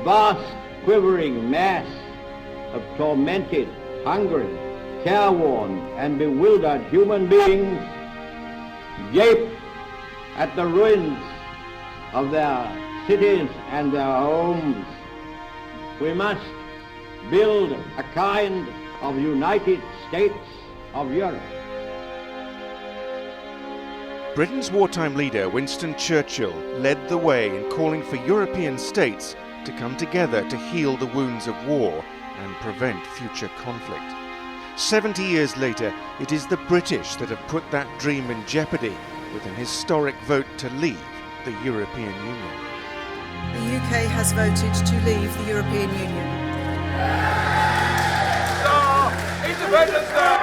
vast quivering mass of tormented, hungry, careworn and bewildered human beings gape at the ruins of their cities and their homes. We must build a kind of United States of Europe. Britain's wartime leader, Winston Churchill, led the way in calling for European states to come together to heal the wounds of war and prevent future conflict. 70 years later, it is the British that have put that dream in jeopardy with an historic vote to leave the European Union. The UK has voted to leave the European Union. Independence Day!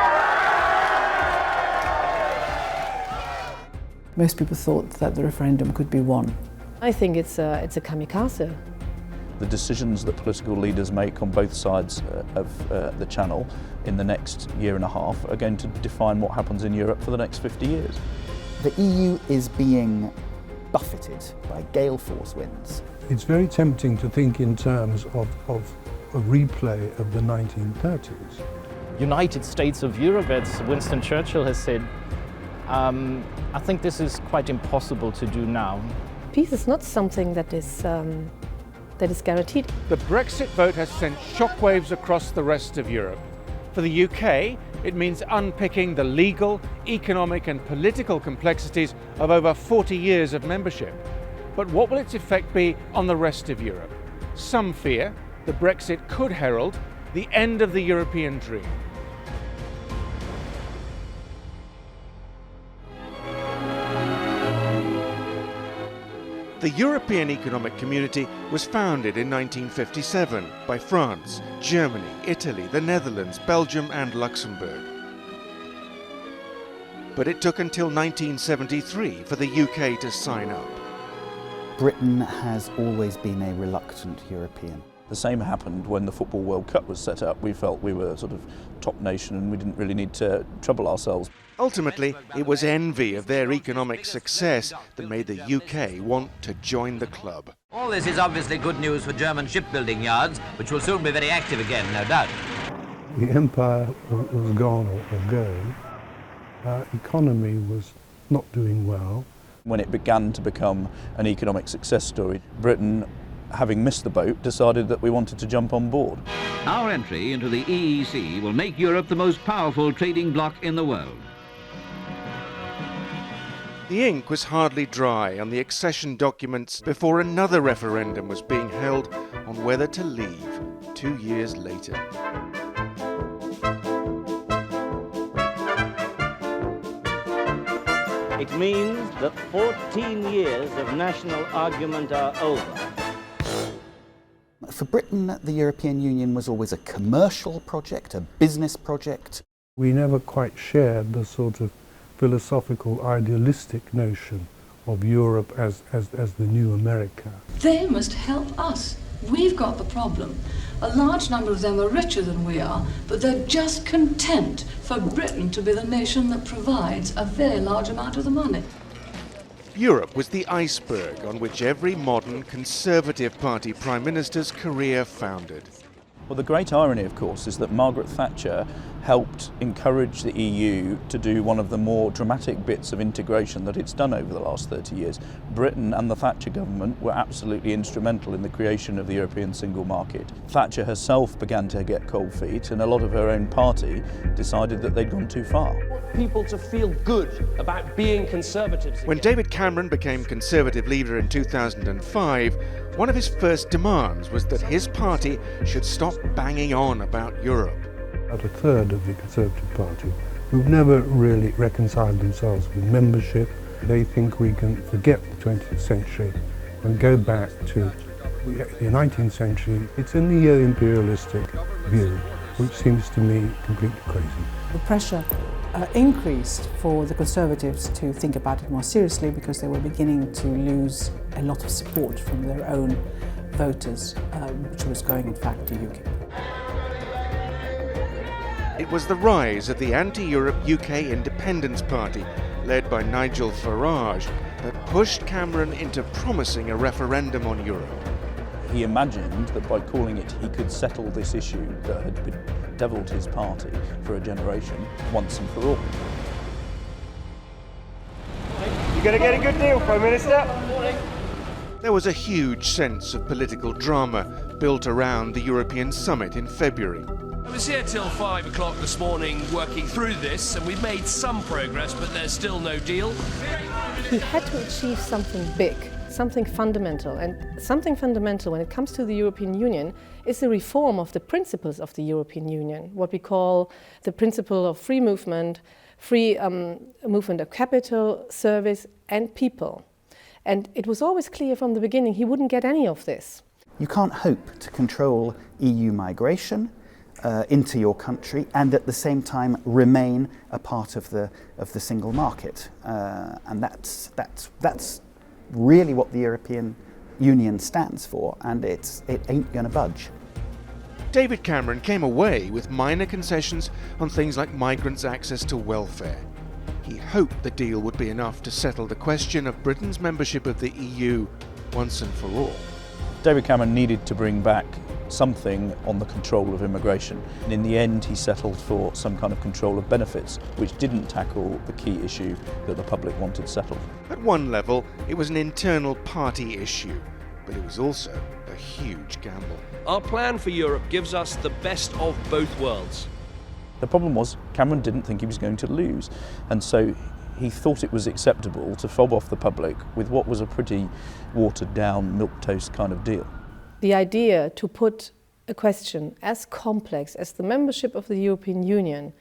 Most people thought that the referendum could be won. I think it's a kamikaze. The decisions that political leaders make on both sides of the Channel in the next year and a half are going to define what happens in Europe for the next 50 years. The EU is being buffeted by gale force winds. It's very tempting to think in terms of a replay of the 1930s. United States of Europe, as Winston Churchill has said, I think this is quite impossible to do now. Peace is not something that is guaranteed. The Brexit vote has sent shockwaves across the rest of Europe. For the UK, it means unpicking the legal, economic and political complexities of over 40 years of membership. But what will its effect be on the rest of Europe? Some fear that Brexit could herald the end of the European dream. The European Economic Community was founded in 1957 by France, Germany, Italy, the Netherlands, Belgium and Luxembourg. But it took until 1973 for the UK to sign up. Britain has always been a reluctant European. The same happened when the Football World Cup was set up. We felt we were sort of top nation and we didn't really need to trouble ourselves. Ultimately, it was envy of their economic success that made the UK want to join the club. All this is obviously good news for German shipbuilding yards, which will soon be very active again, no doubt. The empire was gone or going. Our economy was not doing well. When it began to become an economic success story, Britain, having missed the boat, decided that we wanted to jump on board. Our entry into the EEC will make Europe the most powerful trading bloc in the world. The ink was hardly dry on the accession documents before another referendum was being held on whether to leave 2 years later. It means that 14 years of national argument are over. For Britain, the European Union was always a commercial project, a business project. We never quite shared the sort of philosophical, idealistic notion of Europe as the new America. They must help us. We've got the problem. A large number of them are richer than we are, but they're just content for Britain to be the nation that provides a very large amount of the money. Europe was the iceberg on which every modern Conservative Party Prime Minister's career foundered. Well, the great irony, of course, is that Margaret Thatcher helped encourage the EU to do one of the more dramatic bits of integration that it's done over the last 30 years. Britain and the Thatcher government were absolutely instrumental in the creation of the European single market. Thatcher herself began to get cold feet, and a lot of her own party decided that they'd gone too far. People to feel good about being Conservatives again. When David Cameron became Conservative leader in 2005, one of his first demands was that his party should stop banging on about Europe. About a third of the Conservative Party who've never really reconciled themselves with membership. They think we can forget the 20th century and go back to the 19th century. It's a neo-imperialistic view, which seems to me completely crazy. The pressure increased for the Conservatives to think about it more seriously because they were beginning to lose a lot of support from their own voters, which was going in fact to UKIP. It was the rise of the anti-Europe UK Independence Party, led by Nigel Farage, that pushed Cameron into promising a referendum on Europe. He imagined that by calling it, he could settle this issue that had bedeviled his party for a generation once and for all. You're going to get a good deal, Prime Minister. There was a huge sense of political drama built around the European summit in February. I was here till 5 o'clock this morning working through this, and we've made some progress, but there's still no deal. He had to achieve something big, something fundamental. And something fundamental when it comes to the European Union is the reform of the principles of the European Union, what we call the principle of free movement of capital, service and people. And it was always clear from the beginning he wouldn't get any of this. You can't hope to control EU migration into your country and at the same time remain a part of the single market. And that's really what the European Union stands for, and it ain't gonna budge. David Cameron came away with minor concessions on things like migrants' access to welfare. He hoped the deal would be enough to settle the question of Britain's membership of the EU once and for all. David Cameron needed to bring back something on the control of immigration. And in the end, he settled for some kind of control of benefits, which didn't tackle the key issue that the public wanted settled. At one level, it was an internal party issue, but it was also a huge gamble. Our plan for Europe gives us the best of both worlds. The problem was Cameron didn't think he was going to lose, and so he thought it was acceptable to fob off the public with what was a pretty watered-down, milquetoast kind of deal. The idea to put a question as complex as the membership of the European Union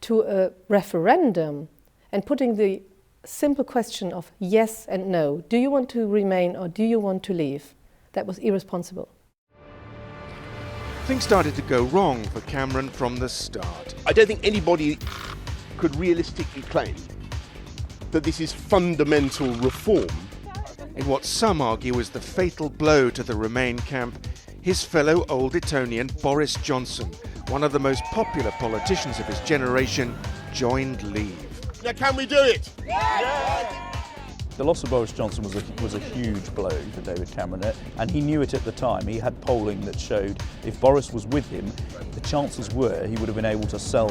to a referendum and putting the simple question of yes and no, do you want to remain or do you want to leave, that was irresponsible. Things started to go wrong for Cameron from the start. I don't think anybody could realistically claim that this is fundamental reform. In what some argue was the fatal blow to the Remain camp, his fellow Old Etonian Boris Johnson, one of the most popular politicians of his generation, joined Leave. Now can we do it? Yeah. The loss of Boris Johnson was a huge blow for David Cameron, and he knew it at the time. He had polling that showed if Boris was with him, the chances were he would have been able to sell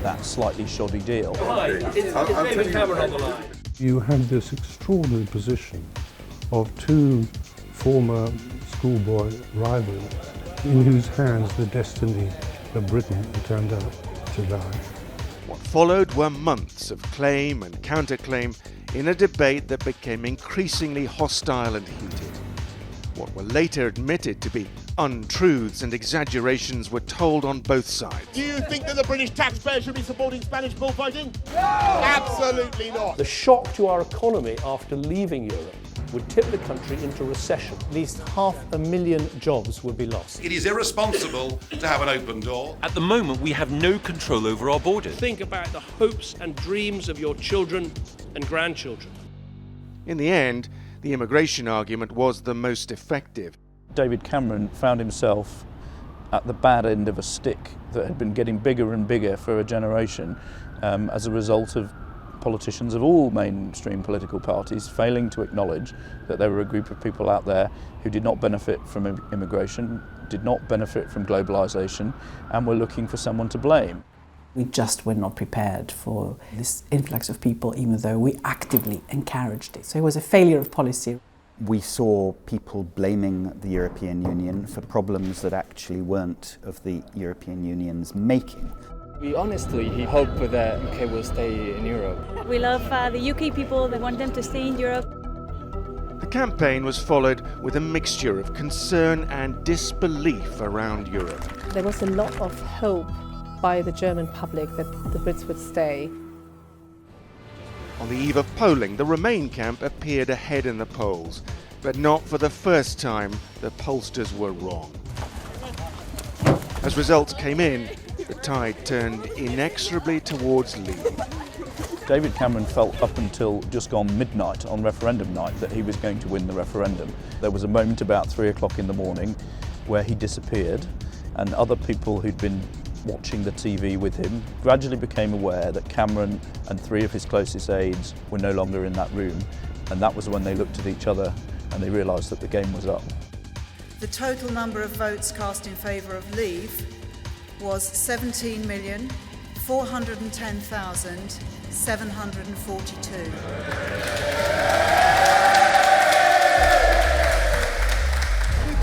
that slightly shoddy deal. Hi, it's David Cameron on the line. You had this extraordinary position of two former schoolboy rivals in whose hands the destiny of Britain turned out to lie. What followed were months of claim and counterclaim in a debate that became increasingly hostile and heated. What were later admitted to be untruths and exaggerations were told on both sides. Do you think that the British taxpayer should be supporting Spanish bullfighting? No! Absolutely not. The shock to our economy after leaving Europe would tip the country into recession. At least 500,000 jobs would be lost. It is irresponsible to have an open door. At the moment, we have no control over our borders. Think about the hopes and dreams of your children and grandchildren. In the end, the immigration argument was the most effective. David Cameron found himself at the bad end of a stick that had been getting bigger and bigger for a generation as a result of politicians of all mainstream political parties failing to acknowledge that there were a group of people out there who did not benefit from immigration, did not benefit from globalisation, and were looking for someone to blame. We just were not prepared for this influx of people, even though we actively encouraged it. So it was a failure of policy. We saw people blaming the European Union for problems that actually weren't of the European Union's making. We honestly hope that the UK will stay in Europe. We love the UK people, they want them to stay in Europe. The campaign was followed with a mixture of concern and disbelief around Europe. There was a lot of hope by the German public that the Brits would stay. On the eve of polling, the Remain camp appeared ahead in the polls, but not for the first time the pollsters were wrong. As results came in, the tide turned inexorably towards Leave. David Cameron felt up until just gone midnight on referendum night that he was going to win the referendum. There was a moment about 3 o'clock in the morning where he disappeared, and other people who'd been watching the TV with him gradually became aware that Cameron and 3 of his closest aides were no longer in that room, and that was when they looked at each other and they realised that the game was up. The total number of votes cast in favour of leave was 17,410,742.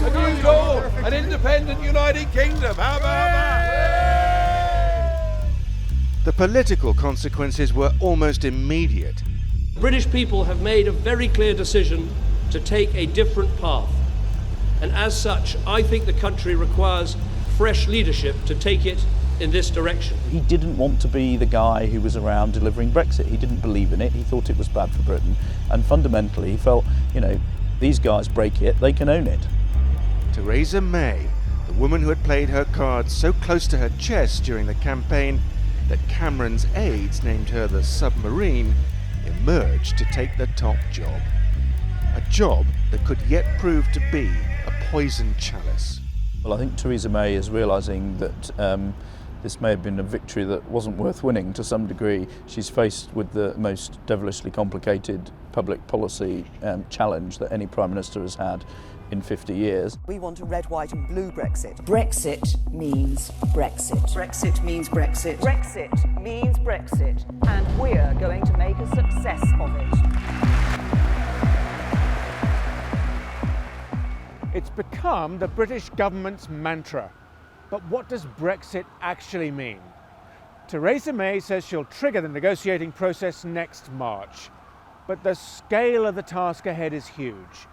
A new goal, an independent United Kingdom. How about that? The political consequences were almost immediate. British people have made a very clear decision to take a different path. And as such, I think the country requires fresh leadership to take it in this direction. He didn't want to be the guy who was around delivering Brexit. He didn't believe in it. He thought it was bad for Britain. And fundamentally, he felt, these guys break it, they can own it. Theresa May, the woman who had played her cards so close to her chest during the campaign that Cameron's aides named her the submarine, emerged to take the top job. A job that could yet prove to be a poison chalice. Well, I think Theresa May is realising that this may have been a victory that wasn't worth winning to some degree. She's faced with the most devilishly complicated public policy challenge that any Prime Minister has had in 50 years. We want a red, white and blue Brexit. Brexit means Brexit. Brexit means Brexit. Brexit means Brexit. And we're going to make a success of it. It's become the British government's mantra. But what does Brexit actually mean? Theresa May says she'll trigger the negotiating process next March. But the scale of the task ahead is huge.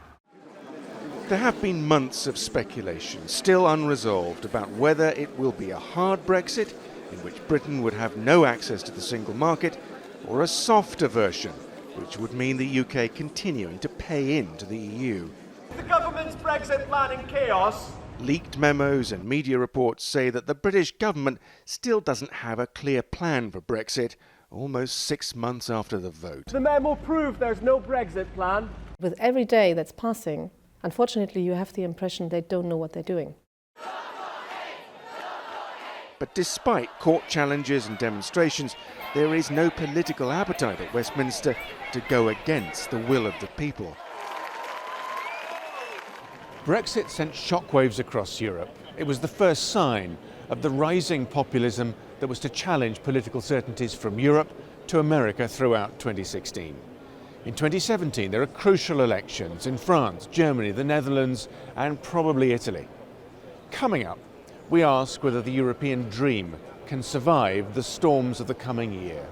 There have been months of speculation, still unresolved, about whether it will be a hard Brexit, in which Britain would have no access to the single market, or a softer version, which would mean the UK continuing to pay into the EU. The government's Brexit plan in chaos. Leaked memos and media reports say that the British government still doesn't have a clear plan for Brexit, almost 6 months after the vote. The memo proved there's no Brexit plan. With every day that's passing, unfortunately, you have the impression they don't know what they're doing. But despite court challenges and demonstrations, there is no political appetite at Westminster to go against the will of the people. Brexit sent shockwaves across Europe. It was the first sign of the rising populism that was to challenge political certainties from Europe to America throughout 2016. In 2017, there are crucial elections in France, Germany, the Netherlands, and probably Italy. Coming up, we ask whether the European dream can survive the storms of the coming year.